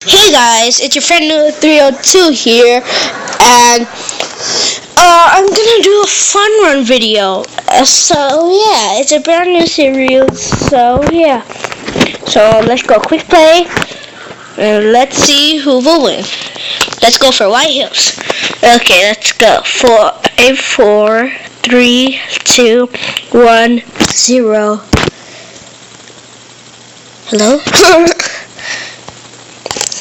Hey guys, it's your friend 302 here, and I'm gonna do a fun run video. So yeah, it's a brand new series. So yeah, so let's go quick play, and let's see who will win. Let's go for White Hills. Okay, let's go. 4, 3, 2, 1, 0. Hello.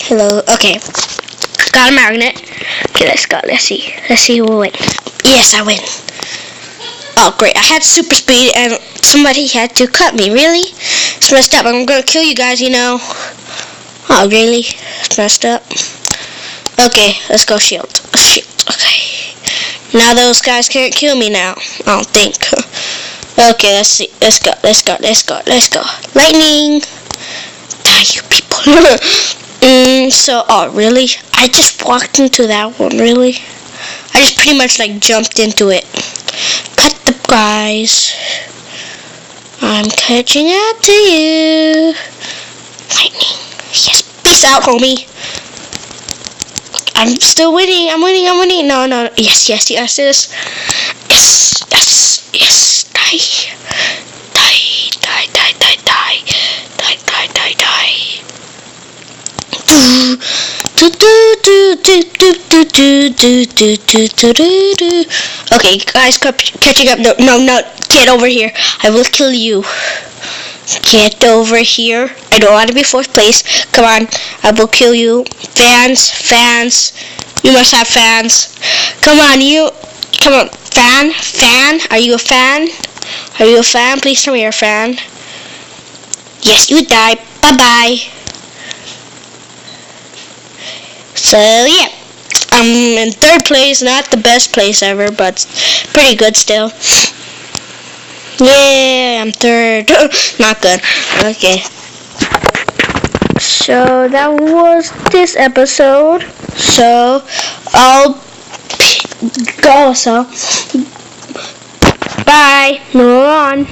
Hello. Okay. Got a magnet. Okay, let's go. Let's see who will win. Yes, I win. Oh, great. I had super speed and somebody had to cut me. Really? It's messed up. I'm gonna kill you guys, you know. Oh, really? It's messed up. Okay, let's go shield. Shield. Okay. Now those guys can't kill me now. I don't think. Okay, let's see. Let's go. Lightning. Die, you people. Oh, really? I just walked into that one, really? I just pretty much, jumped into it. Cut the guys. I'm catching up to you. Lightning. Yes, peace out, homie. I'm still winning. I'm winning. No. Yes. Okay, guys, catching up. No, get over here. I will kill you. Get over here. I don't want to be fourth place. Come on, I will kill you. Fans. You must have fans. Come on, fan. Are you a fan? Please tell me you're a fan. Yes, you die. Bye-bye. So, yeah. I'm in third place. Not the best place ever, but pretty good still. Yeah, I'm third. Not good. Okay. So, that was this episode. So, I'll go. So, bye. Move on.